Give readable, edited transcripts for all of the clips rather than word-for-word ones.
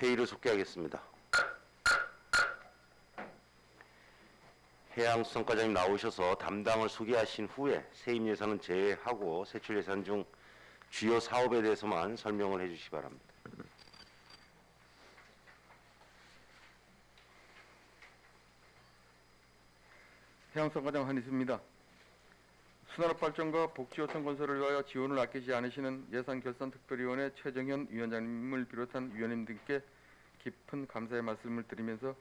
회의를 속개하겠습니다. 해양수산과장님 나오셔서 담당을 소개하신 후에 세임 예산은 제외하고 세출 예산 중 주요 사업에 대해서만 설명을 해주시기 바랍니다. 해양수산과장 한희수입니다. 순환업발전과 복지호천 건설을 위하여 지원을 아끼지 않으시는 예산결산특별위원회 최정현 위원장님을 비롯한 위원님들께 깊은 감사의 말씀을 드리면서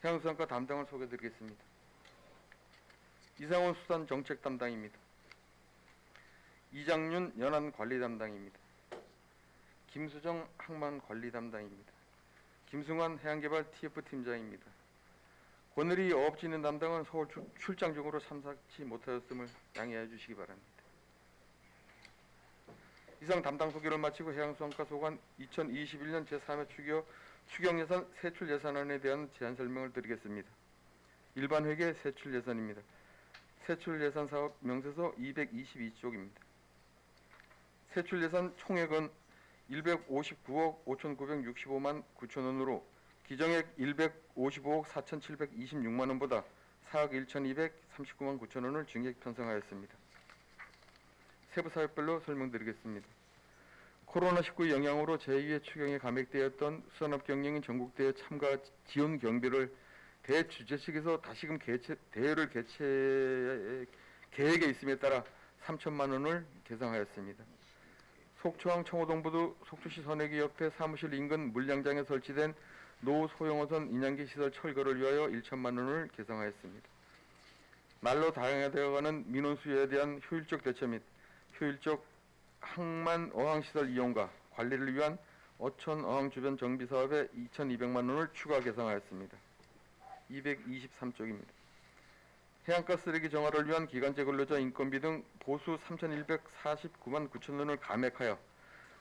해양수산과 담당을 소개드리겠습니다. 이상원 수산정책 담당입니다. 이장윤 연안관리 담당입니다. 김수정 항만관리 담당입니다. 김승환 해양개발 TF팀장입니다. 권은희 어업진흥 담당은 서울 출장 중으로 참석치 못하였음을 양해해 주시기 바랍니다. 이상 담당 소개를 마치고 해양수산과 소관 2021년 제3회 추경예산 세출예산안에 대한 제안 설명을 드리겠습니다. 일반회계 세출예산입니다. 세출예산 사업 명세서 222쪽입니다. 세출예산 총액은 159억 5,965만 9천원으로 기정액 155억 4,726만원보다 4억 1,239만 9천원을 증액 편성하였습니다. 세부 사업별로 설명드리겠습니다. 코로나19 영향으로 제2회 추경에 감액되었던 수산업 경영인 전국대회 참가 지원 경비를 대주최측에서 다시금 대회를 개최 계획에 있음에 따라 3천만 원을 계상하였습니다. 속초항 청호동부두 속초시 선해기 옆에 사무실 인근 물량장에 설치된 노 소형어선 인양기 시설 철거를 위하여 1천만 원을 계상하였습니다. 날로 다양화되어가는 민원수요에 대한 효율적 대처 및 효율적 항만 어항시설 이용과 관리를 위한 어촌 어항 주변 정비 사업에 2,200만 원을 추가 계상하였습니다. 223쪽입니다. 해안가 쓰레기 정화를 위한 기간제 근로자 인건비 등 보수 3,149만 9천 원을 감액하여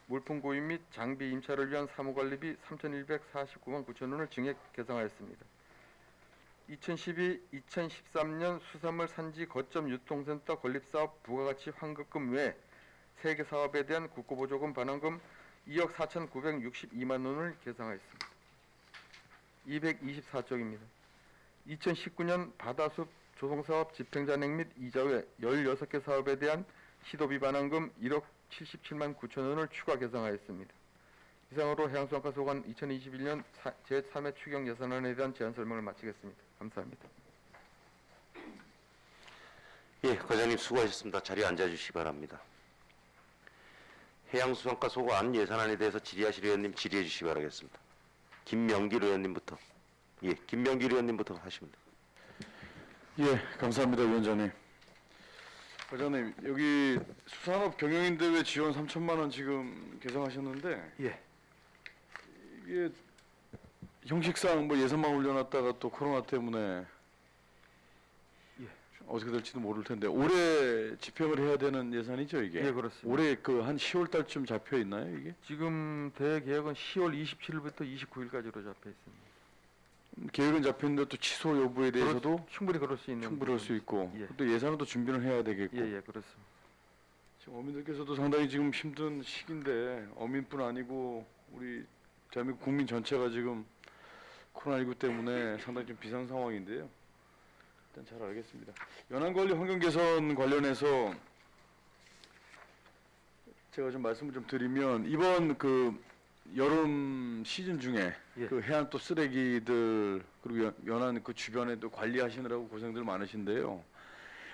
물품 구입 및 장비 임차를 위한 사무관리비 3,149만 9천 원을 증액 계상하였습니다. 2012-2013년 수산물 산지 거점 유통센터 건립사업 부가가치 환급금 외 3개 사업에 대한 국고보조금 반환금 2억 4,962만 원을 계상하였습니다. 224쪽입니다. 2019년 바다숲 조성사업 집행잔액 및 이자 외 16개 사업에 대한 시도비 반환금 1억 77만 9천 원을 추가 계상하였습니다. 이상으로 해양수산과 소관 2021년 제3회 추경 예산안에 대한 제안 설명을 마치겠습니다. 감사합니다. 예, 과장님 수고하셨습니다. 자리에 앉아주시기 바랍니다. 해양수산과 소관 예산안에 대해서 질의하실 의원님 질의해 주시기 바라겠습니다. 김명길 의원님부터. 예, 김명길 의원님부터 하시면 됩니다. 예, 감사합니다, 위원장님. 과장님, 여기 수산업 경영인대회 지원 3천만 원 지금 계상하셨는데, 예. 이게 형식상 뭐 예산만 올려놨다가 또 코로나 때문에 예. 어떻게 될지도 모를 텐데 올해 집행을 해야 되는 예산이죠, 이게? 예, 그렇습니다. 올해 그 한 10월 달쯤 잡혀 있나요, 이게? 지금 대회 계획은 10월 27일부터 29일까지로 잡혀 있습니다. 계획은 잡혔는데 또 취소 여부에 대해서도 충분히 그럴 수 있는 충분할 수 있고, 예. 또 예산은 또 준비를 해야 되겠고. 예, 예, 그렇습니다. 지금 어민들께서도 상당히 지금 힘든 시기인데 어민뿐 아니고 우리 대한민국 국민 전체가 지금 코로나19 때문에 상당히 좀 비상 상황인데요. 일단 잘 알겠습니다. 연안관리 환경 개선 관련해서 제가 좀 말씀을 좀 드리면 이번 그 여름 시즌 중에 예. 그 해안 또 쓰레기들 그리고 연안 그 주변에 또 관리하시느라고 고생들 많으신데요.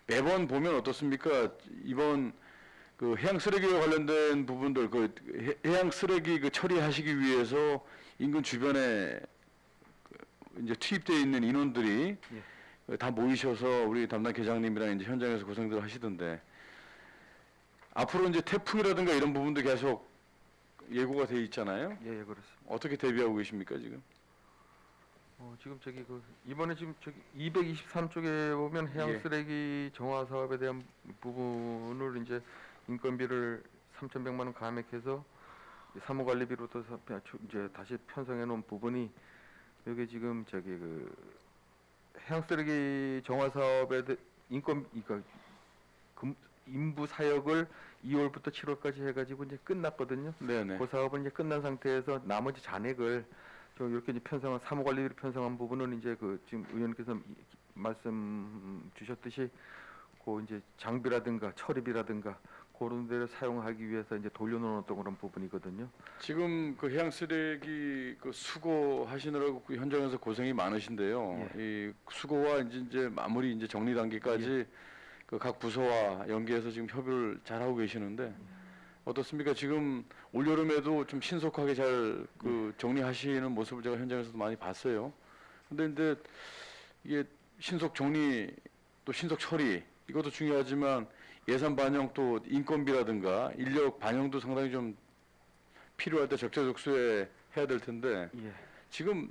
매번 보면 어떻습니까? 이번 그 해양 쓰레기와 관련된 부분들 그 해양 쓰레기 그 처리하시기 위해서 인근 주변에 그 이제 투입되어 있는 인원들이 예. 다 모이셔서 우리 담당 계장님이랑 이제 현장에서 고생들 하시던데 앞으로 이제 태풍이라든가 이런 부분도 계속 예고가 돼 있잖아요. 예, 예, 그렇습니다. 어떻게 대비하고 계십니까 지금? 지금 저기 그 이번에 지금 저기 223쪽에 보면 해양 예. 쓰레기 정화 사업에 대한 부분을 이제 인건비를 3,100만 원 감액해서 사무관리비로 또 이제 다시 편성해 놓은 부분이 여기 지금 저기 그 해양 쓰레기 정화 사업에 인건비 그러니까 인부 사역을 2월부터 7월까지 해가지고 이제 끝났거든요. 네네. 그 사업은 이제 끝난 상태에서 나머지 잔액을 좀 이렇게 이제 편성한 사무관리비로 편성한 부분은 이제 그 지금 의원님께서 말씀 주셨듯이 그 이제 장비라든가 처리비라든가 그런 데를 사용하기 위해서 이제 돌려놓은 어떤 그런 부분이거든요. 지금 그 해양 쓰레기 그 수거하시느라고 그 현장에서 고생이 많으신데요. 이 수거와 이제 마무리 이제 정리 단계까지 그 각 부서와 연계해서 지금 협의를 잘 하고 계시는데 어떻습니까? 지금 올 여름에도 좀 신속하게 잘 그 정리하시는 모습을 제가 현장에서도 많이 봤어요. 근데 이게 신속 정리 또 신속 처리 이것도 중요하지만 예산 반영 또 인건비라든가 인력 반영도 상당히 좀 필요할 때 적재적소에 해야 될 텐데 예. 지금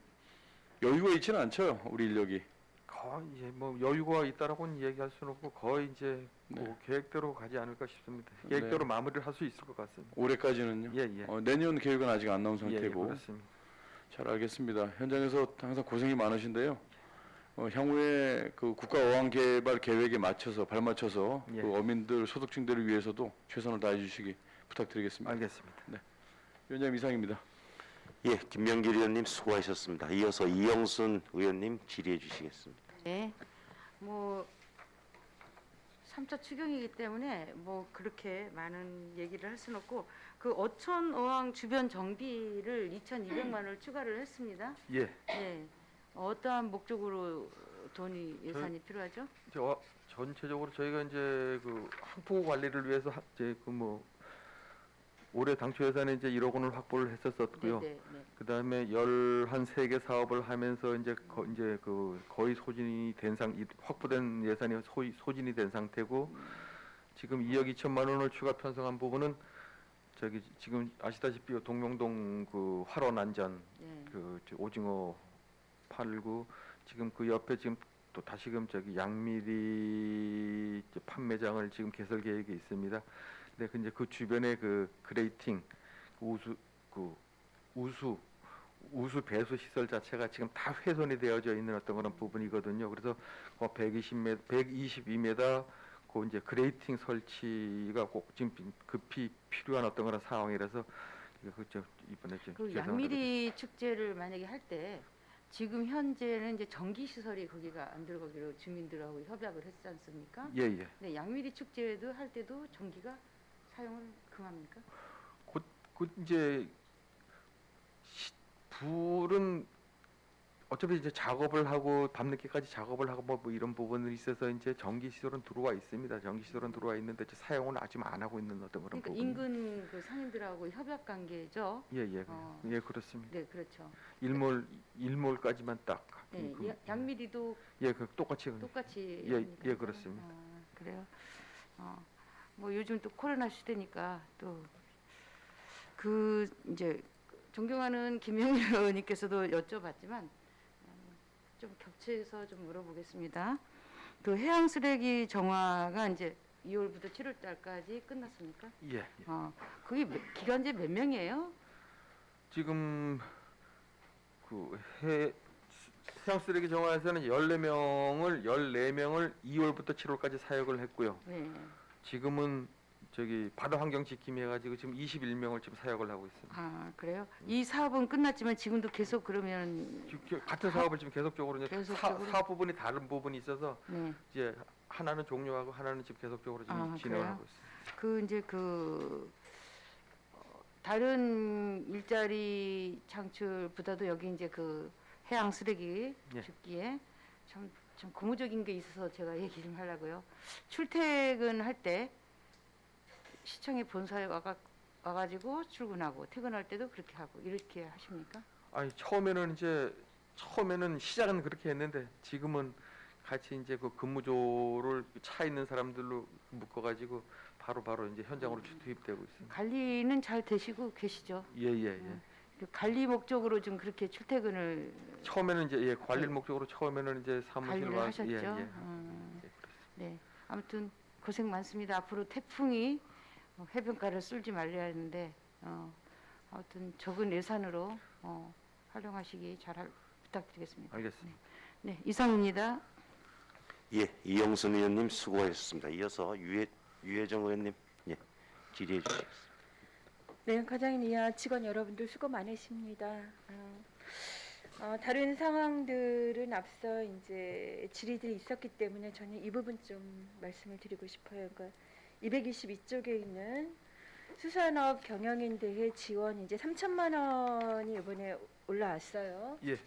여유가 있지는 않죠 우리 인력이. 거의 이제 뭐 여유가 있다라고는 얘기할 수는 없고 거의 이제 네. 뭐 계획대로 가지 않을까 싶습니다. 계획대로 마무리를 할 수 있을 것 같습니다. 올해까지는요. 예, 예. 내년 계획은 아직 안 나온 예, 예, 상태고. 그렇습니다. 잘 알겠습니다. 현장에서 항상 고생이 많으신데요. 향후에 그 국가어항개발 계획에 맞춰서 발맞춰서 예. 그 어민들 소득증대를 위해서도 최선을 다해 주시기 부탁드리겠습니다. 알겠습니다. 위원장님 이상입니다. 예, 김명길 의원님 수고하셨습니다. 이어서 이영순 의원님 질의해 주시겠습니다. 네, 뭐 3차 추경이기 때문에 뭐 그렇게 많은 얘기를 할 수는 없고 그 어촌 어항 주변 정비를 2,200만 원을 추가를 했습니다. 예. 네, 어떠한 목적으로 돈이 예산이 필요하죠? 전체적으로 저희가 이제 그 항포 관리를 위해서 이제 그 뭐 올해 당초 예산에 이제 1억 원을 확보를 했었었고요. 네, 네. 그다음에 13개 사업을 하면서 이제 거의 소진이 된 확보된 예산이 소진이 된 상태고 지금 2억 2천만 원을 추가 편성한 부분은 저기 지금 아시다시피 동명동 그 활원 안전 네. 그 오징어 팔고 지금 그 옆에 지금 또 다시금 저기 양미리 판매장을 지금 개설 계획이 있습니다. 근데 이제 그 주변에 그 그레이팅 우수 배수 시설 자체가 지금 다 훼손이 되어져 있는 어떤 그런 부분이거든요. 그래서 122m 그 이제 그레이팅 설치가 꼭 지금 급히 필요한 어떤 그런 상황이라서 그저 이번에 그 양미리 축제를 만약에 할 때 지금 현재는 이제 전기 시설이 거기가 안 들어가기로 주민들하고 협약을 했지 않습니까? 예예. 네, 양미리 축제도 할 때도 전기가 사용을 금합니까? 그 이제 불은 어차피 이제 작업을 하고 밤늦게까지 작업을 하고 뭐 이런 부분이 있어서 이제 전기 시설은 들어와 있습니다. 전기 시설은 들어와 있는데 이제 사용은 아직 안 하고 있는 어떤 그런 그러니까 부분. 인근 그 상인들하고 협약 관계죠. 예예. 어. 예 그렇습니다. 네, 그렇죠. 일몰까지만 딱. 네, 양미리도 그 똑같이. 똑같이 예, 합니까? 예, 그렇습니다. 그래요. 뭐 요즘 또 코로나 시대니까 또 그 이제 존경하는 김영일 의원님께서도 여쭤봤지만 좀 겹쳐서 좀 물어보겠습니다. 그 해양 쓰레기 정화가 이제 2월부터 7월 달까지 끝났습니까? 예. 그게 기간제 몇 명이에요? 지금 그 해양 쓰레기 정화에서는 14명을 2월부터 7월까지 사역을 했고요. 네. 지금은 저기 바다 환경 지킴이 해가지고 지금 21명을 지금 사역을 하고 있습니다. 그래요? 이 사업은 끝났지만 지금도 계속 그러면 지금 같은 사업을 지금 계속적으로 이제 계속적으로? 사 부분이 다른 부분이 있어서 네. 이제 하나는 종료하고 하나는 지금 계속적으로 지금 진행을 그래요? 하고 있습니다. 그 이제 다른 일자리 창출보다도 여기 이제 그 해양 쓰레기 예. 줍기에 좀 고무적인 게 있어서 제가 얘기 좀 하려고요. 출퇴근할 때 시청에 본사에 와가지고 출근하고 퇴근할 때도 그렇게 하고 이렇게 하십니까? 아니 처음에는 시작은 그렇게 했는데 지금은 같이 이제 그 근무조를 차 있는 사람들로 묶어가지고 바로 이제 현장으로 투입되고 있습니다. 관리는 잘 되시고 계시죠? 예예예. 그 관리 목적으로 좀 그렇게 출퇴근을 처음에는 이제 관리 목적으로 처음에는 이제 사무실 관리를 와 하셨죠? 예, 예. 네. 아무튼 고생 많습니다. 앞으로 태풍이 해변가를 쓸지 말려야 하는데 아무튼 적은 예산으로 활용하시기 잘 부탁드리겠습니다. 알겠습니다. 네, 이상입니다. 예, 이영순 의원님 수고하셨습니다. 이어서 유혜정 의원님, 예, 질의해 주시겠습니다. 네, 과장님 이하 직원 여러분들 수고 많으십니다. 다른 상황들은 앞서 이제 질의들이 있었기 때문에 저는 이 부분 좀 말씀을 드리고 싶어요. 그러니까 222쪽에 있는 수산업 경영인 대회 지원 이제 3천만 원이 이번에 올라왔어요. 예.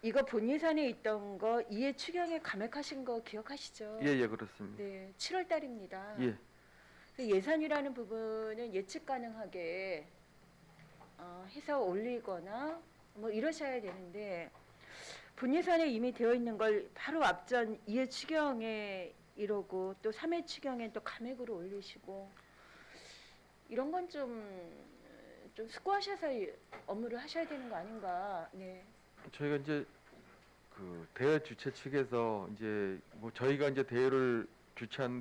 이거 본 예산에 있던 거 이해 추경에 감액하신 거 기억하시죠? 예, 그렇습니다. 네, 7월 달입니다. 예. 예산이라는 부분은 예측 가능하게 해서 올리거나 뭐 이러셔야 되는데 본 예산에 이미 되어 있는 걸 바로 앞전 2회 추경에 이러고 또 3회 추경에 또 감액으로 올리시고 이런 건 좀 숙고하셔서 업무를 하셔야 되는 거 아닌가. 네. 저희가 이제 그 대회 주최 측에서 이제 뭐 저희가 이제 대회를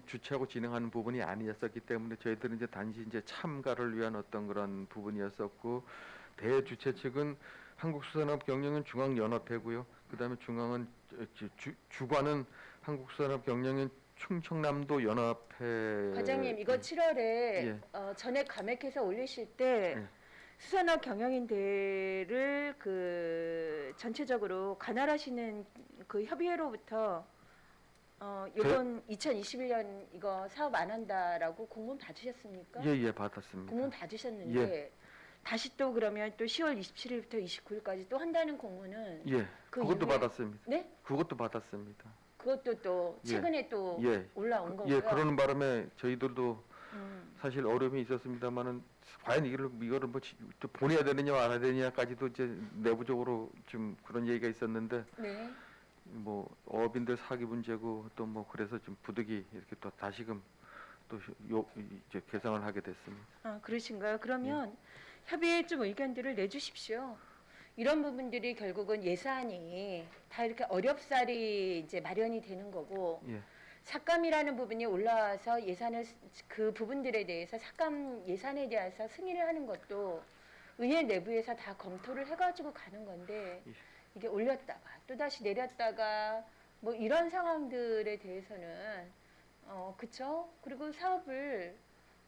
주최하고 진행하는 부분이 아니었었기 때문에 저희들은 이제 단지 이제 참가를 위한 어떤 그런 부분이었었고 대회 주최 측은 한국수산업경영인 중앙연합회고요. 그다음에 중앙은 주관은 한국수산업경영인 충청남도 연합회. 과장님 이거 7월에 예. 전액 감액해서 올리실 때 예. 수산업 경영인대를 그 전체적으로 관할하시는 그 협의회로부터 이번 2021년 이거 사업 안 한다라고 공문 받으셨습니까? 예, 받았습니다. 공문 받으셨는데 다시 또 그러면 또 10월 27일부터 29일까지 또 한다는 공문은 예, 그 그것도 이후에- 받았습니다. 네? 그것도 받았습니다. 그것도 또 예. 최근에 또 예. 올라온 거고요. 예, 그러는 바람에 저희들도 음. 사실 어려움이 있었습니다만은 과연 이거를 뭐 또 보내야 되느냐 안 해야 되느냐까지도 이제 내부적으로 좀 그런 얘기가 있었는데 네. 뭐 어업인들 사기 문제고 또 뭐 그래서 좀 부득이 이렇게 또 다시금 또 이제 개상을 하게 됐습니다. 그러신가요? 그러면 협의회 좀 의견들을 내주십시오. 이런 부분들이 결국은 예산이 다 이렇게 어렵사리 이제 마련이 되는 거고 예, 삭감이라는 부분이 올라와서 예산을 그 부분들에 대해서 삭감 예산에 대해서 승인을 하는 것도 의회 내부에서 다 검토를 해가지고 가는 건데 예. 이게 올렸다가 또 다시 내렸다가 뭐 이런 상황들에 대해서는 그쵸? 그리고 사업을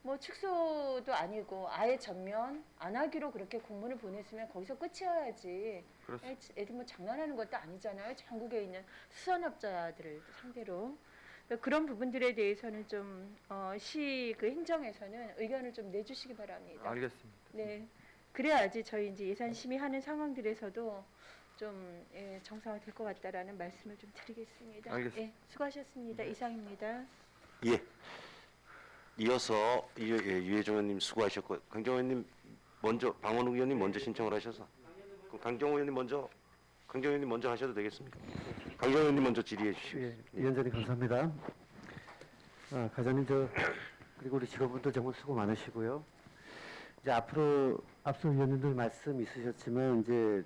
뭐 축소도 아니고 아예 전면 안 하기로 그렇게 공문을 보냈으면 거기서 끝이어야지. 그렇습니다. 애들 뭐 장난하는 것도 아니잖아요. 전국에 있는 수산업자들을 상대로. 그런 부분들에 대해서는 좀 시 그 행정에서는 의견을 좀 내주시기 바랍니다. 알겠습니다. 네. 그래야지 저희 이제 예산 심의하는 상황들에서도 좀 정상화될 것 같다라는 말씀을 좀 드리겠습니다. 알겠습니다. 예, 수고하셨습니다. 이상입니다. 예. 이어서 유혜정 의원님 수고하셨고 강정호 의원님 먼저 방원욱 의원님 먼저 신청을 하셔서 그럼 강정호 의원님 먼저 하셔도 되겠습니까? 강정호 의원님 먼저 질의해 주시죠. 예, 위원장님 감사합니다. 과장님 그리고 우리 직원분들 정말 수고 많으시고요. 이제 앞으로 앞서 위원님들 말씀 있으셨지만 이제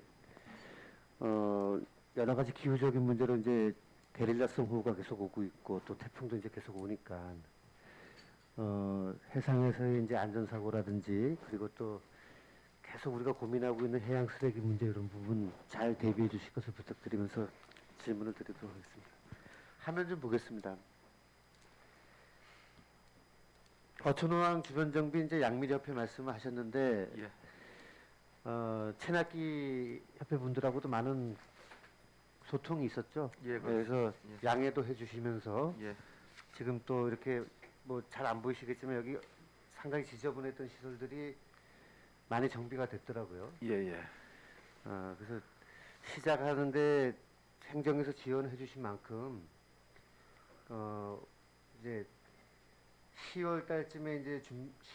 여러 가지 기후적인 문제로 이제 게릴라성 호우가 계속 오고 있고 또 태풍도 이제 계속 오니까 해상에서의 이제 안전사고라든지 그리고 또 계속 우리가 고민하고 있는 해양 쓰레기 문제 이런 부분 잘 대비해 주실 것을 부탁드리면서 질문을 드리도록 하겠습니다. 화면 좀 보겠습니다. 어촌호항 주변 정비 이제 양미협회 말씀을 하셨는데 예. 체납기 협회 분들하고도 많은 소통이 있었죠. 예, 그래서 예. 양해도 해주시면서 예. 지금 또 이렇게 뭐 잘 안 보이시겠지만 여기 상당히 지저분했던 시설들이 많이 정비가 됐더라고요. 예. 그래서 시작하는데 행정에서 지원해 주신 만큼 이제 10월 달쯤에 이제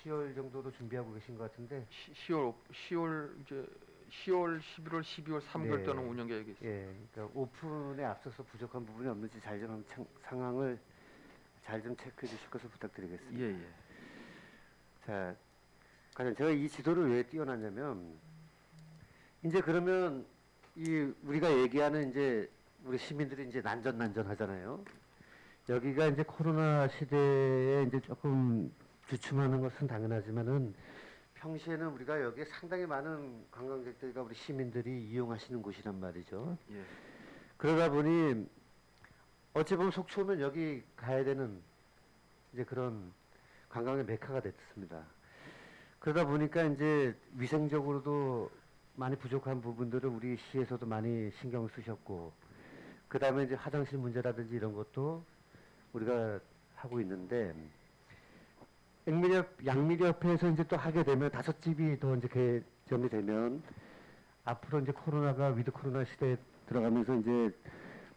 10월 정도로 준비하고 계신 것 같은데 10월 이제 10월, 11월, 12월 3개월 네. 동안 운영 계획이 있습니다. 예, 그러니까 오픈에 앞서서 부족한 부분이 없는지 잘 좀 상황을 잘 좀 체크해 주실 것을 부탁드리겠습니다. 예. 자, 과연 제가 이 지도를 왜 띄워놨냐면 이제 그러면 이 우리가 얘기하는 이제 우리 시민들이 이제 난전 하잖아요. 여기가 이제 코로나 시대에 이제 조금 주춤하는 것은 당연하지만은 평시에는 우리가 여기에 상당히 많은 관광객들과 우리 시민들이 이용하시는 곳이란 말이죠. 예. 그러다 보니 어찌 보면 속초 오면 여기 가야 되는 이제 그런 관광의 메카가 됐습니다. 그러다 보니까 이제 위생적으로도 많이 부족한 부분들을 우리 시에서도 많이 신경 쓰셨고, 그 다음에 이제 화장실 문제라든지 이런 것도 우리가 하고 있는데, 양미리협회에서 이제 또 하게 되면 5집이 더 이제 개점이 되면 앞으로 이제 코로나가 위드 코로나 시대에 들어가면서 이제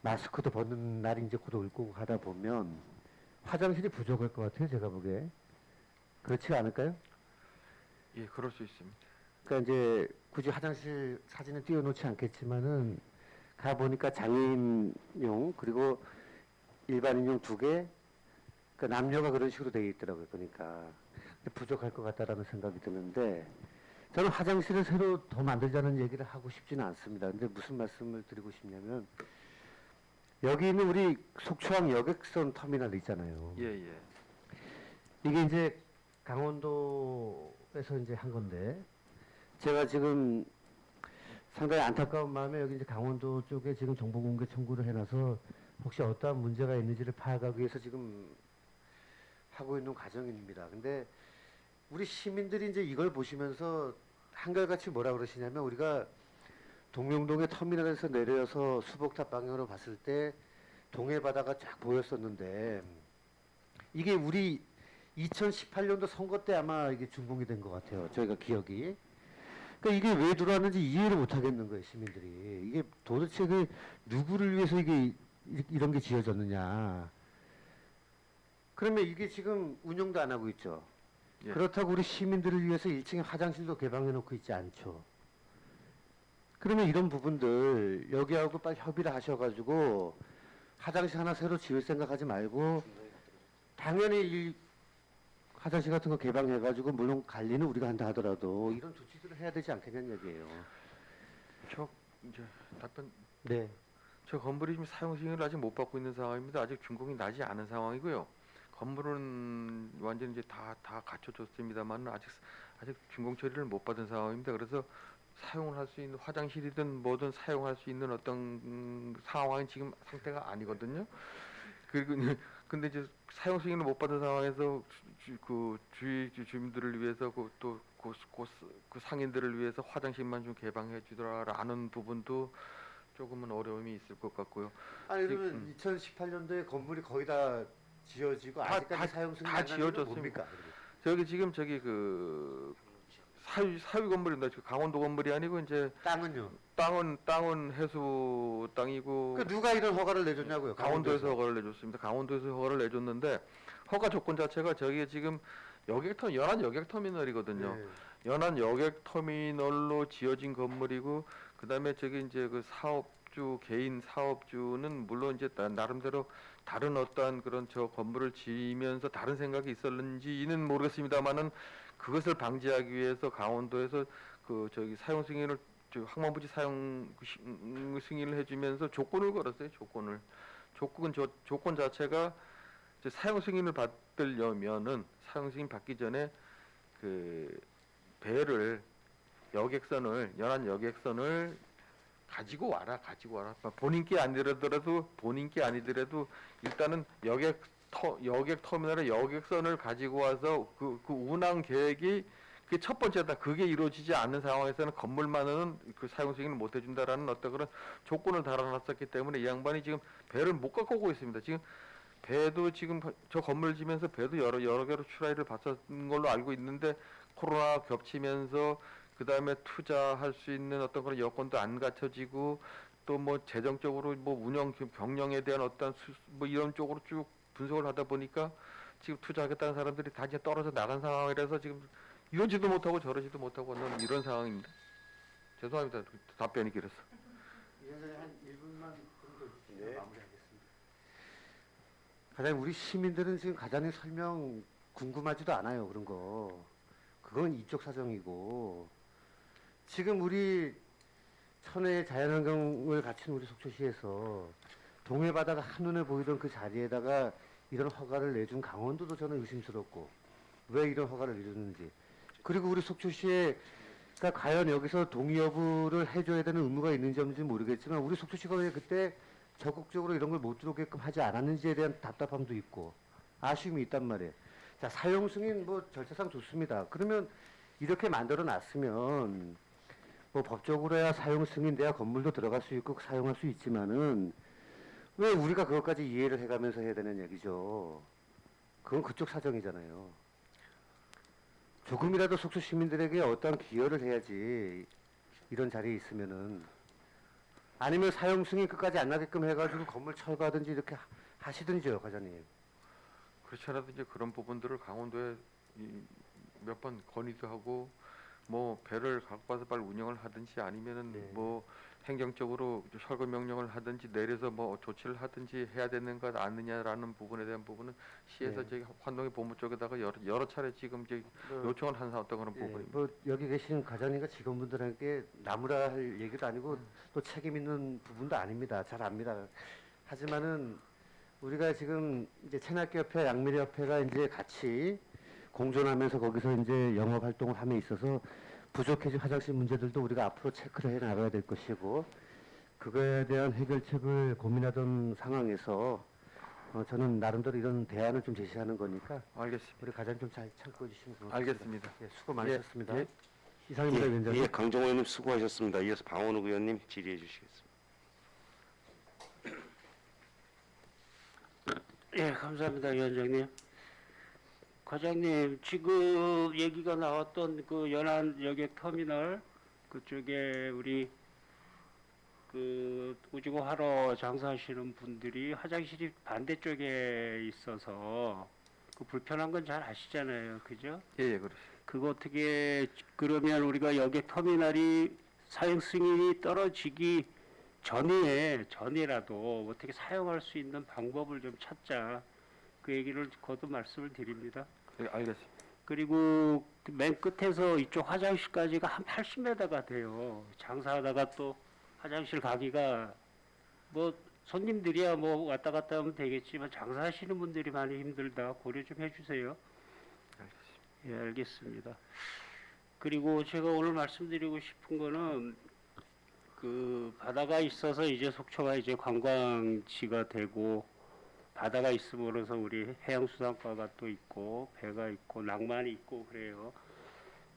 마스크도 벗는 날이 이제 곧 올 거고 하다 보면 화장실이 부족할 것 같아요, 제가 보기에. 그렇지 않을까요? 예, 그럴 수 있습니다. 그러니까 이제 굳이 화장실 사진을 띄워놓지 않겠지만은 가 보니까 장애인용 그리고 일반인용 2개, 그러니까 남녀가 그런 식으로 되어 있더라고요. 보니까 부족할 것 같다라는 생각이 드는데, 저는 화장실을 새로 더 만들자는 얘기를 하고 싶지는 않습니다. 근데 무슨 말씀을 드리고 싶냐면, 여기 있는 우리 속초항 여객선 터미널 있잖아요. 예, 예. 이게 이제 강원도에서 이제 한 건데, 제가 지금 상당히 안타까운 마음에 여기 이제 강원도 쪽에 지금 정보 공개 청구를 해놔서 혹시 어떠한 문제가 있는지를 파악하기 위해서 지금 하고 있는 과정입니다. 근데 우리 시민들이 이제 이걸 보시면서 한결같이 뭐라 그러시냐면, 우리가 동명동의 터미널에서 내려서 수복탑 방향으로 봤을 때 동해 바다가 쫙 보였었는데, 이게 우리 2018년도 선거 때 아마 이게 준공이 된 것 같아요. 저희가 기억이. 그러니까 이게 왜 들어왔는지 이해를 못 하겠는 거예요, 시민들이. 이게 도대체 그 누구를 위해서 이게 이런 게 지어졌느냐. 그러면 이게 지금 운영도 안 하고 있죠. 예. 그렇다고 우리 시민들을 위해서 1층에 화장실도 개방해 놓고 있지 않죠. 그러면 이런 부분들 여기하고 빨리 협의를 하셔가지고 화장실 하나 새로 지을 생각하지 말고, 당연히 이 화장실 같은 거 개방해가지고 물론 관리는 우리가 한다 하더라도 이런 조치들을 해야 되지 않겠냐는 얘기예요. 저 이제 답변. 네. 저 건물이 지금 사용 승인을 아직 못 받고 있는 상황입니다. 아직 준공이 나지 않은 상황이고요. 건물은 완전 이제 다 갖춰졌습니다만 아직 준공 처리를 못 받은 상황입니다. 그래서 사용을 할 수 있는 화장실이든 뭐든 사용할 수 있는 어떤 상황이 지금 상태가 아니거든요. 그리고 근데 이제 사용 승인을 못 받은 상황에서 그 주민들을 위해서 그 상인들을 위해서 화장실만 좀 개방해 주더라라는 부분도 조금은 어려움이 있을 것 같고요. 아니 그러면 2018년도에 건물이 거의 다 지어지고 아직까지 사용 승인 다 안 나는 건 지어졌습니다. 뭡니까? 저기 그 사위 건물입니다. 저 강원도 건물이 아니고 이제 땅은요? 땅은 해수 땅이고 그 누가 이런 허가를 내줬냐고요? 강원도에서 허가를 내줬습니다. 강원도에서 허가를 내줬는데 허가 조건 자체가 저기 지금 연안 여객터미널이거든요. 네. 연안 여객터미널로 지어진 건물이고, 그다음에 저기 이제 그 개인 사업주는 물론 이제 나름대로 다른 어떠한 그런 저 건물을 지으면서 다른 생각이 있었는지는 모르겠습니다만은, 그것을 방지하기 위해서 강원도에서 그 저기 사용 승인을 항만부지 사용 승인을 해주면서 조건을 걸었어요. 조건 자체가 이제 사용 승인을 받으려면은 사용 승인 받기 전에 그 배를 연안 여객선을 가지고 와라. 본인께 아니더라도 일단은 여객 터미널에 여객선을 가지고 와서 그 운항 계획이 그게 첫 번째다. 그게 이루어지지 않는 상황에서는 건물만은 그 사용 승인을 못 해준다라는 어떤 그런 조건을 달아놨었기 때문에 이 양반이 지금 배를 못 갖고 오고 있습니다. 지금 배도 지금 저 건물 지면서 배도 여러 개로 출하를 받았던 걸로 알고 있는데, 코로나 겹치면서 그 다음에 투자할 수 있는 어떤 그런 여건도 안 갖춰지고, 또 뭐 재정적으로 뭐 운영 경영에 대한 어떤 뭐 이런 쪽으로 쭉 분석을 하다 보니까 지금 투자하겠다는 사람들이 다 이제 떨어져 나간 상황이라서 지금 이러지도 못하고 저러지도 못하고 하는 이런 상황입니다. 죄송합니다. 답변이 길었어. 위원장님 한 1분만 좀 더 마무리하겠습니다. 가장 우리 시민들은 지금 가장의 설명 궁금하지도 않아요. 그런 거. 그건 이쪽 사정이고, 지금 우리 천혜의 자연환경을 갖춘 우리 속초시에서 동해 바다가 한눈에 보이던 그 자리에다가 이런 허가를 내준 강원도도 저는 의심스럽고, 왜 이런 허가를 내줬는지. 그리고 우리 속초시에 그러니까 과연 여기서 동의 여부를 해줘야 되는 의무가 있는지 없는지는 모르겠지만, 우리 속초시가 왜 그때 적극적으로 이런 걸 못 들어오게끔 하지 않았는지에 대한 답답함도 있고, 아쉬움이 있단 말이에요. 자, 사용 승인 뭐 절차상 좋습니다. 그러면 이렇게 만들어 놨으면 뭐 법적으로야 사용 승인돼야 건물도 들어갈 수 있고 사용할 수 있지만은 왜 우리가 그것까지 이해를 해가면서 해야 되는 얘기죠. 그건 그쪽 사정이잖아요. 조금이라도 속수 시민들에게 어떤 기여를 해야지 이런 자리에 있으면은 아니면 사용 승인 끝까지 안 나게끔 해가지고 건물 철거하든지 이렇게 하시든지요, 과장님. 그렇지 않아도 이제 그런 부분들을 강원도에 몇 번 건의도 하고 뭐 배를 갖고 와서 빨리 운영을 하든지 아니면은 네. 뭐 행정적으로 철거 명령을 하든지 내려서 뭐 조치를 하든지 해야 되는 것 아니냐라는 부분에 대한 부분은 시에서 네. 저기 환동의 본부 쪽에다가 여러 차례 지금 이제 요청을 한 어떤 그런 예, 부분입니다. 뭐 여기 계신 과장님과 직원분들에게 나무라 할 얘기도 아니고 또 책임 있는 부분도 아닙니다. 잘 압니다. 하지만은 우리가 지금 이제 체납기협회, 양미리협회가 이제 같이 공존하면서 거기서 이제 영업 활동을 함에 있어서 부족해진 화장실 문제들도 우리가 앞으로 체크를 해 나가야 될 것이고 그거에 대한 해결책을 고민하던 상황에서 저는 나름대로 이런 대안을 좀 제시하는 거니까 알겠습니다. 우리 과장님 좀 잘 참고해 주시면 고맙습니다. 알겠습니다. 예, 수고 많으셨습니다. 예. 이상입니다, 위원장님. 예, 강정호 의원님 수고하셨습니다. 이어서 방원욱 의원님 질의해 주시겠습니다. 예, 감사합니다, 위원장님. 과장님, 지금 얘기가 나왔던 그 연안 여객 터미널 그쪽에 우리 그 오징어 하러 장사하시는 분들이 화장실이 반대쪽에 있어서 그 불편한 건 잘 아시잖아요, 그죠? 예, 그렇습니다. 그거 어떻게 그러면 우리가 여객 터미널이 사용 승인이 떨어지기 전이라도 어떻게 사용할 수 있는 방법을 좀 찾자. 그 얘기를 거듭 말씀을 드립니다. 예, 알겠습니다. 그리고 그맨 끝에서 이쪽 화장실까지가 한 80m가 돼요. 장사하다가 또 화장실 가기가 뭐 손님들이야 뭐 왔다 갔다 하면 되겠지만 장사하시는 분들이 많이 힘들다. 고려 좀 해주세요. 예, 알겠습니다. 그리고 제가 오늘 말씀드리고 싶은 거는 그 바다가 있어서 이제 속초가 이제 관광지가 되고 바다가 있음으로써 우리 해양수산과가 또 있고 배가 있고 낭만이 있고 그래요.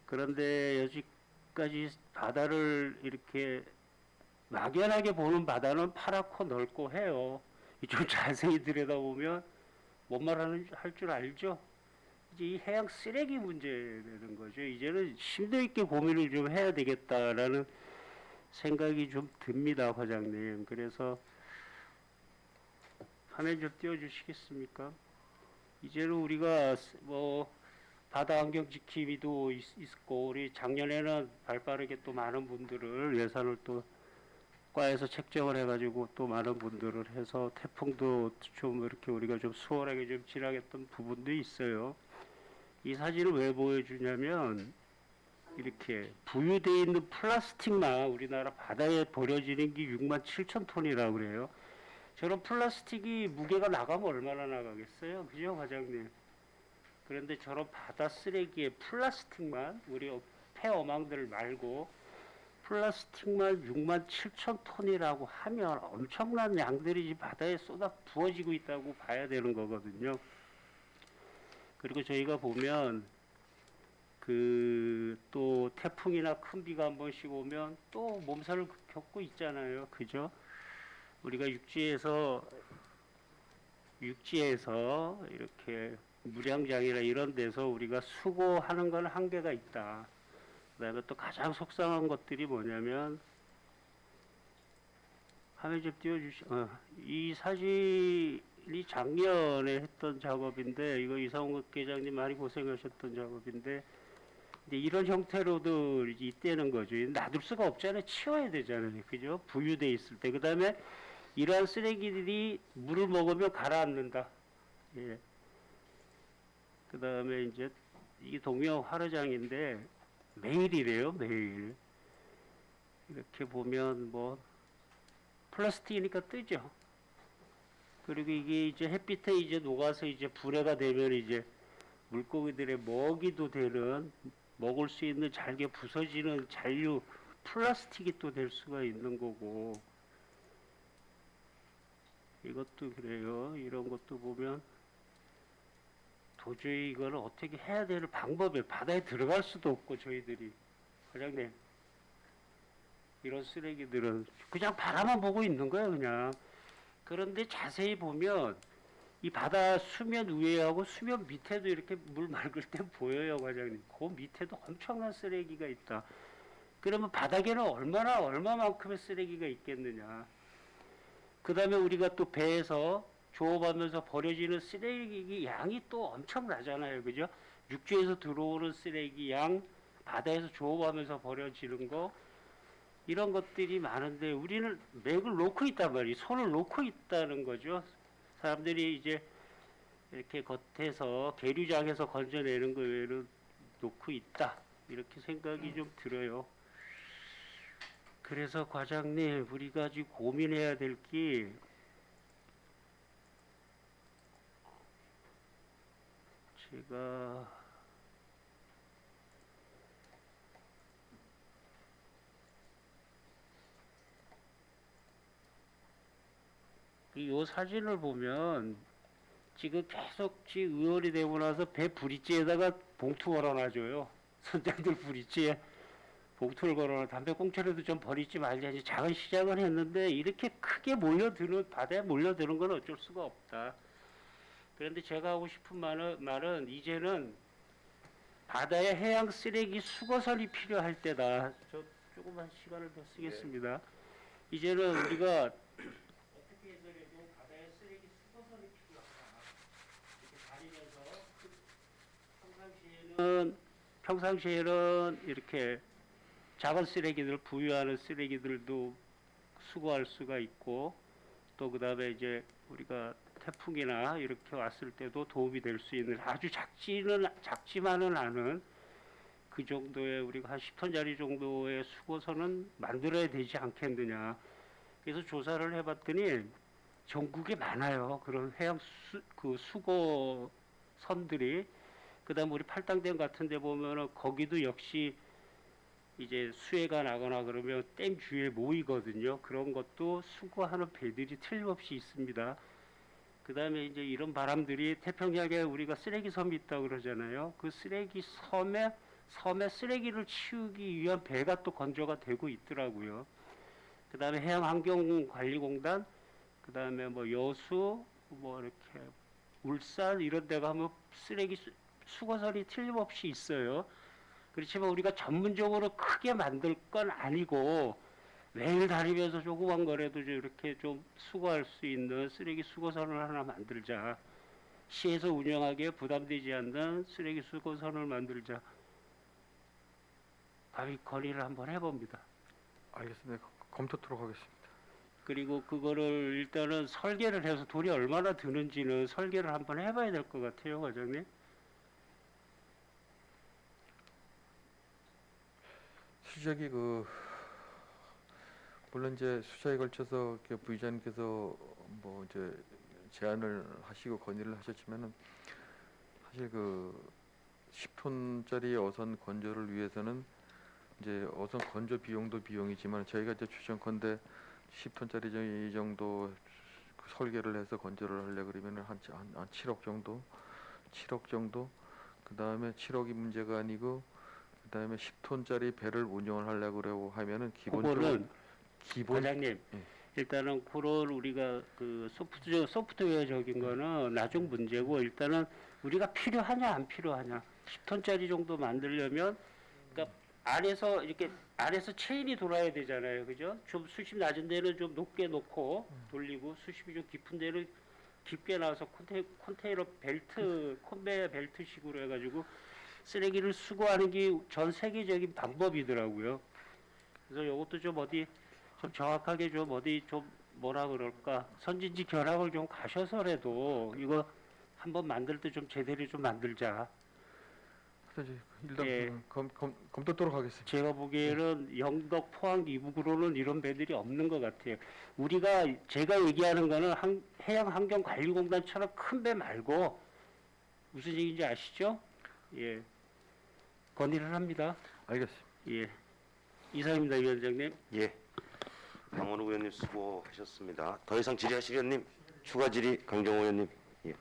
그런데 여기까지 바다를 이렇게 막연하게 보는 바다는 파랗고 넓고 해요. 이좀 자세히 들여다보면 뭔 말하는 할 줄 알죠? 이제 이 해양 쓰레기 문제라는 거죠. 이제는 심도 있게 고민을 좀 해야 되겠다라는 생각이 좀 듭니다, 과장님. 그래서 화면 좀 띄워주시겠습니까? 이제는 우리가 뭐 바다 환경 지킴이도 있고 우리 작년에는 발빠르게 또 많은 분들을 예산을 또 과에서 책정을 해가지고 또 많은 분들을 해서 태풍도 좀 이렇게 우리가 좀 수월하게 좀 지나갔던 부분도 있어요. 이 사진을 왜 보여주냐면 이렇게 부유되어 있는 플라스틱만 우리나라 바다에 버려지는 게 67,000톤이라고 그래요. 저런 플라스틱이 무게가 나가면 얼마나 나가겠어요? 그죠, 과장님? 그런데 저런 바다 쓰레기에 플라스틱만, 우리 폐어망들 말고 플라스틱만 67,000톤이라고 하면 엄청난 양들이 바다에 쏟아 부어지고 있다고 봐야 되는 거거든요. 그리고 저희가 보면 그 또 태풍이나 큰 비가 한 번씩 오면 또 몸살을 겪고 있잖아요. 그죠? 우리가 육지에서 이렇게 무량장이나 이런 데서 우리가 수고하는 건 한계가 있다. 그다음에 또 가장 속상한 것들이 뭐냐면 화면 좀 이 사진이 작년에 했던 작업인데 이거 이상훈 계장님 많이 고생하셨던 작업인데 이제 이런 형태로도 있다는 거죠. 놔둘 수가 없잖아요. 치워야 되잖아요. 그죠? 부유돼 있을 때. 그다음에 이러한 쓰레기들이 물을 먹으면 가라앉는다. 예. 그다음에 이제 이 동묘 화로장인데 매일이래요. 매일. 이렇게 보면 뭐 플라스틱이니까 뜨죠. 그리고 이게 이제 햇빛에 이제 녹아서 이제 분해가 되면 이제 물고기들의 먹이도 되는 먹을 수 있는 잘게 부서지는 잔류 플라스틱이 또 될 수가 있는 거고 이것도 그래요. 이런 것도 보면 도저히 이거는 어떻게 해야 될 방법이 바다에 들어갈 수도 없고 저희들이 과장님 이런 쓰레기들은 그냥 바라만 보고 있는 거예요 그냥. 그런데 자세히 보면 이 바다 수면 위에하고 수면 밑에도 이렇게 물 맑을 때 보여요 과장님. 그 밑에도 엄청난 쓰레기가 있다. 그러면 바닥에는 얼마만큼의 쓰레기가 있겠느냐. 그 다음에 우리가 또 배에서 조업하면서 버려지는 쓰레기 양이 또 엄청나잖아요. 그죠? 육지에서 들어오는 쓰레기 양, 바다에서 조업하면서 버려지는 거, 이런 것들이 많은데 우리는 맥을 놓고 있단 말이에요. 손을 놓고 있다는 거죠. 사람들이 이제 이렇게 겉에서 계류장에서 건져내는 거 외에는 놓고 있다. 이렇게 생각이 좀 들어요. 그래서 과장님, 우리가 지금 고민해야 될 게 제가 이 사진을 보면 지금 계속 의원이 되고 나서 배 브릿지에다가 봉투 걸어놔줘요. 선장들 브릿지에 봉투를 걸어놔. 담배꽁초라도 좀 버리지 말자. 이제 작은 시작을 했는데 이렇게 크게 바다에 몰려드는 건 어쩔 수가 없다. 그런데 제가 하고 싶은 말은 이제는 바다에 해양 쓰레기 수거선이 필요할 때다. 저 조금만 시간을 더 쓰겠습니다. 이제는 우리가 어떻게 해서라도 바다에 쓰레기 수거선이 필요하다. 이렇게 다니면서 평상시에는 이렇게 작은 쓰레기들, 부유하는 쓰레기들도 수거할 수가 있고, 또 그 다음에 이제 우리가 태풍이나 이렇게 왔을 때도 도움이 될 수 있는 아주 작지만은 않은 그 정도의 우리가 한 10톤짜리 정도의 수거선은 만들어야 되지 않겠느냐. 그래서 조사를 해봤더니 전국에 많아요. 그런 해양 수거선들이. 그다음 우리 팔당댐 같은 데 보면은 거기도 역시 이제 수해가 나거나 그러면 댐 주위에 모이거든요. 그런 것도 수거하는 배들이 틀림없이 있습니다. 그 다음에 이제 이런 바람들이 태평양에 우리가 쓰레기 섬이 있다고 그러잖아요. 그 쓰레기 섬에 쓰레기를 치우기 위한 배가 또 건조가 되고 있더라고요. 그 다음에 해양환경관리공단, 그 다음에 뭐 여수, 뭐 이렇게 울산 이런 데 가면 쓰레기 수거선이 틀림없이 있어요. 그렇지만 우리가 전문적으로 크게 만들 건 아니고 매일 다니면서 조그만 거라도 이렇게 좀 수거할 수 있는 쓰레기 수거선을 하나 만들자. 시에서 운영하기에 부담되지 않는 쓰레기 수거선을 만들자. 건의를 한번 해봅니다. 알겠습니다. 검토토록 하겠습니다. 그리고 그거를 일단은 설계를 해서 돈이 얼마나 드는지는 설계를 한번 해봐야 될 것 같아요, 과장님. 실적이 물론 이제 수사에 걸쳐서 부의장님께서 뭐 이제 제안을 하시고 건의를 하셨지만은 사실 10톤짜리 어선 건조를 위해서는 이제 어선 건조 비용도 비용이지만 저희가 이제 추정컨대 10톤짜리 이 정도 설계를 해서 건조를 하려 그러면은 한 7억 정도, 그 다음에 7억이 문제가 아니고 그 다음에 10톤짜리 배를 운영을 하려고 그러고 하면은 기본적으로 과장님, 예. 일단은 그런 우리가 그 소프트웨어적인 거는 나중 문제고 일단은 우리가 필요하냐 안 필요하냐 10톤짜리 정도 만들려면 그러니까 안에서 체인이 돌아야 되잖아요, 그죠? 좀 수심 낮은 데는 좀 높게 놓고 돌리고 수심이 좀 깊은 데는 깊게 나와서 컨테이너 벨트, 컨베이어 벨트식으로 해가지고 쓰레기를 수거하는 게 전 세계적인 방법이더라고요. 그래서 이것도 좀 정확하게 좀 뭐라 그럴까 선진지 결합을 좀 가셔서라도 이거 한번 만들 때 좀 제대로 좀 만들자. 일단 예. 검토토록 하겠습니다. 제가 보기에는 영덕, 포항 이북으로는 이런 배들이 없는 것 같아요. 제가 얘기하는 거는 해양환경관리공단처럼 큰 배 말고 무슨 얘기인지 아시죠? 예, 건의를 합니다. 알겠습니다. 예, 이상입니다, 위원장님. 예. 강원우 의원님 수고하셨습니다. 더 이상 질의하실 의원님 추가 질의 강정호 의원님. 예.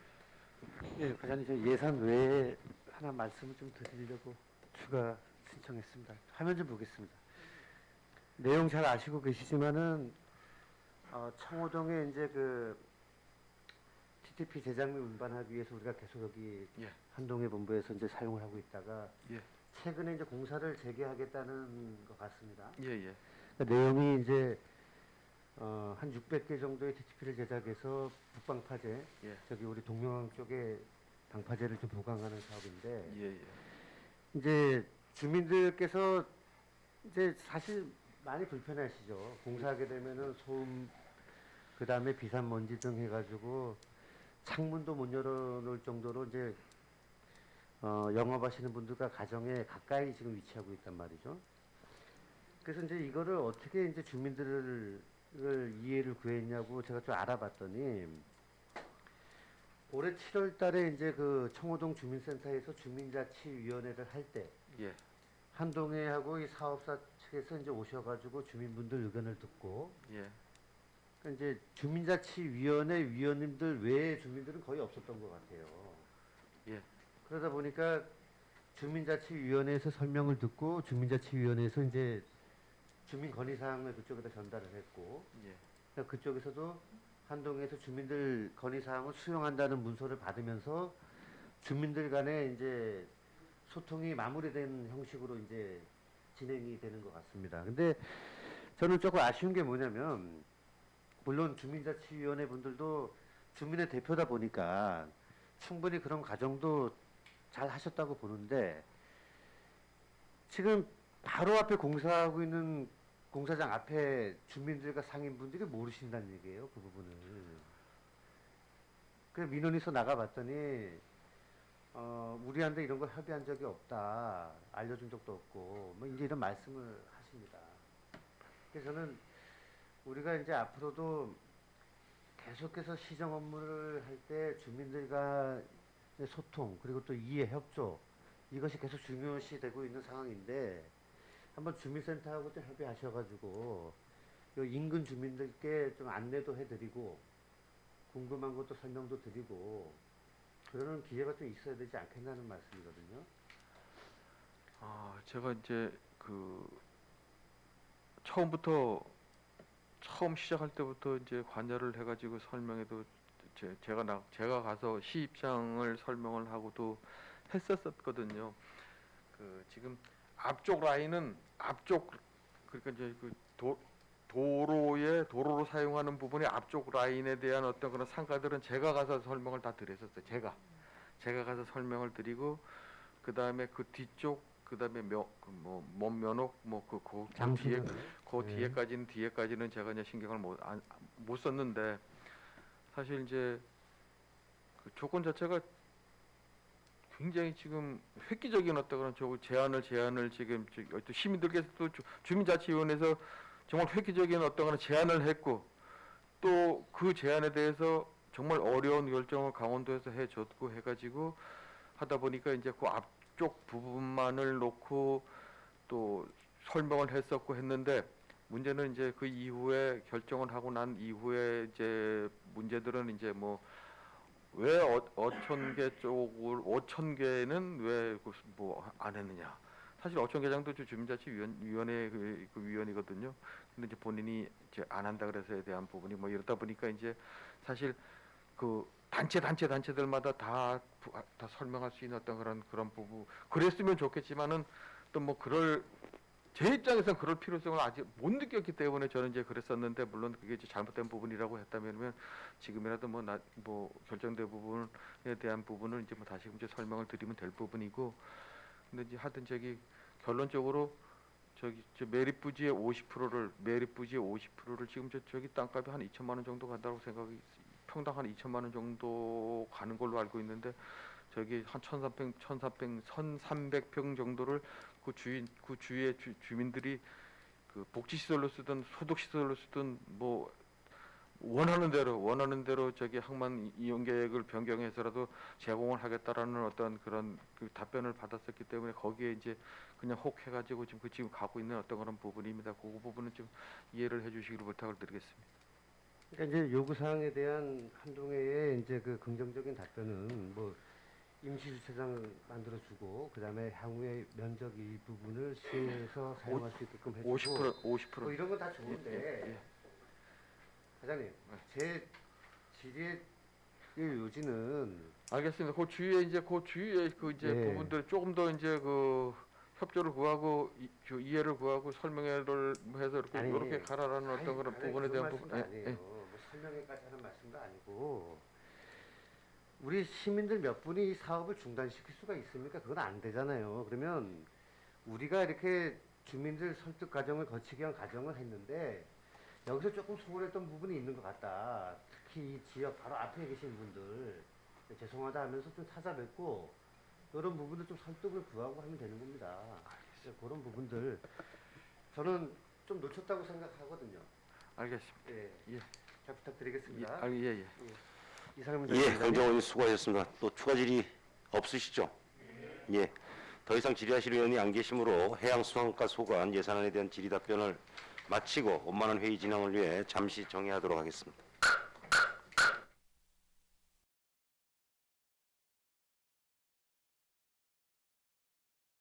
예, 과장님 저 예산 외에 하나 말씀을 좀 드리려고 추가 신청했습니다. 화면 좀 보겠습니다. 내용 잘 아시고 계시지만은 청호동에 이제 그 TTP 제작 및 운반하기 위해서 우리가 계속 여기 예. 한동해 본부에서 이제 사용을 하고 있다가 예. 최근에 이제 공사를 재개하겠다는 것 같습니다. 예, 예. 그러니까 내용이 이제 한 600개 정도의 TTP를 제작해서 북방파제, 예. 저기 우리 동명항 쪽에 방파제를 좀 보강하는 사업인데 예, 예. 이제 주민들께서 이제 사실 많이 불편하시죠. 공사하게 되면은 소음, 그 다음에 비산먼지 등 해가지고 창문도 못 열어놓을 정도로 이제 영업하시는 분들과 가정에 가까이 지금 위치하고 있단 말이죠. 그래서 이제 이거를 어떻게 이제 주민들을 이해를 구했냐고 제가 좀 알아봤더니 올해 7월 달에 이제 그 청호동 주민센터에서 주민자치위원회를 할 때 예. 한동해하고 이 사업사 측에서 이제 오셔가지고 주민분들 의견을 듣고 예. 그러니까 이제 주민자치위원회 위원님들 외에 주민들은 거의 없었던 것 같아요. 예. 그러다 보니까 주민자치위원회에서 설명을 듣고 주민자치위원회에서 이제 주민 건의사항을 그쪽에다 전달을 했고 예. 그러니까 그쪽에서도 한동에서 주민들 건의사항을 수용한다는 문서를 받으면서 주민들 간에 이제 소통이 마무리된 형식으로 이제 진행이 되는 것 같습니다. 근데 저는 조금 아쉬운 게 뭐냐면 물론 주민자치위원회 분들도 주민의 대표다 보니까 충분히 그런 과정도 잘 하셨다고 보는데 지금 바로 앞에 공사하고 있는 공사장 앞에 주민들과 상인분들이 모르신다는 얘기예요. 그 부분을. 그래서 민원에서 나가봤더니 우리한테 이런 거 협의한 적이 없다. 알려준 적도 없고 뭐 이제 이런 말씀을 하십니다. 그래서 저는 우리가 이제 앞으로도 계속해서 시정 업무를 할 때 주민들과 소통 그리고 또 이해 협조 이것이 계속 중요시 되고 있는 상황인데 한번 주민센터하고 좀 협의하셔가지고 요 인근 주민들께 좀 안내도 해드리고 궁금한 것도 설명도 드리고 그러는 기회가 좀 있어야 되지 않겠냐는 말씀이거든요. 제가 이제 그 처음 시작할 때부터 이제 관여를 해가지고 설명해도 제가 가서 시 입장을 설명을 하고도 했었거든요. 그 지금 앞쪽 라인은 그러니까 이제 그 도로로 사용하는 부분의 앞쪽 라인에 대한 어떤 그런 상가들은 제가 가서 설명을 다 드렸었어요. 제가 가서 설명을 드리고 그 다음에 그 뒤쪽 그 다음에 면옥 그 뒤에까지는 제가 이제 신경을 못 썼는데 사실 이제 그 조건 자체가 굉장히 지금 획기적인 어떤 그런 제안을 지금 또 시민들께서도 주민자치위원회에서 정말 획기적인 어떤 그런 제안을 했고 또 그 제안에 대해서 정말 어려운 결정을 강원도에서 해줬고 해가지고 하다 보니까 이제 그 앞쪽 부분만을 놓고 또 설명을 했었고 했는데 문제는 이제 그 이후에 결정을 하고 난 이후에 이제 문제들은 이제 뭐 왜 5,000개는 왜 뭐 안 했느냐. 사실 어촌계장도 주민자치위원회 그 위원이거든요. 근데 이제 본인이 이제 안 한다 그래서에 대한 부분이 뭐 이러다 보니까 이제 사실 그 단체들마다 다 설명할 수 있는 어떤 그런 부분 그랬으면 좋겠지만은 또 뭐 제 입장에서는 그럴 필요성을 아직 못 느꼈기 때문에 저는 이제 그랬었는데 물론 그게 이제 잘못된 부분이라고 했다면 지금이라도 뭐 결정된 부분에 대한 부분을 이제 뭐 다시 이제 설명을 드리면 될 부분이고 근데 이제 하여튼 결론적으로 저 매립부지의 50%를 지금 저기 땅값이 한 2천만 원 정도 간다고 생각이 평당 한 2천만 원 정도 가는 걸로 알고 있는데 저기 한 1,300평 정도를 그 주위의 주민들이 그 복지시설로 쓰든 소득시설로 쓰든 뭐 원하는 대로 저기 항만 이용 계획을 변경해서라도 제공을 하겠다라는 어떤 그런 그 답변을 받았었기 때문에 거기에 이제 그냥 혹해가지고 지금 가고 있는 어떤 그런 부분입니다. 그 부분은 좀 이해를 해주시기를 부탁을 드리겠습니다. 그러니까 이제 요구 사항에 대한 한동혜의 이제 그 긍정적인 답변은 뭐 임시주차장 만들어주고 그다음에 향후에 면적 이 부분을 시에서 사용할 수 있게끔 해주고 50% 뭐 이런 건 다 좋은데 예, 예. 사장님 제 질의의 요지는 알겠습니다. 그 주위에 이제 그 이제 네. 부분들 조금 더 이제 그 협조를 구하고 이해를 구하고 설명회를 해서 이렇게 아니, 이렇게 가라라는 어떤 그런 아니, 부분에 대한 말씀도 부분. 아니에요. 뭐 설명회까지 하는 말씀도 아니고 우리 시민들 몇 분이 이 사업을 중단시킬 수가 있습니까? 그건 안 되잖아요. 그러면 우리가 이렇게 주민들 설득 과정을 거치기 위한 과정을 했는데 여기서 조금 소홀했던 부분이 있는 것 같다. 특히 이 지역 바로 앞에 계신 분들 죄송하다 하면서 좀 찾아뵙고 이런 부분들 좀 설득을 구하고 하면 되는 겁니다. 그런 부분들 저는 좀 놓쳤다고 생각하거든요. 알겠습니다. 예, 예. 잘 부탁드리겠습니다. 예. 이상입니다. 예, 강정호 의원님 수고하셨습니다. 또 추가 질의 없으시죠? 예. 더 이상 질의하실 의원이 안 계시므로 해양수산과 소관 예산안에 대한 질의 답변을 마치고 원만한 회의 진행을 위해 잠시 정회하도록 하겠습니다.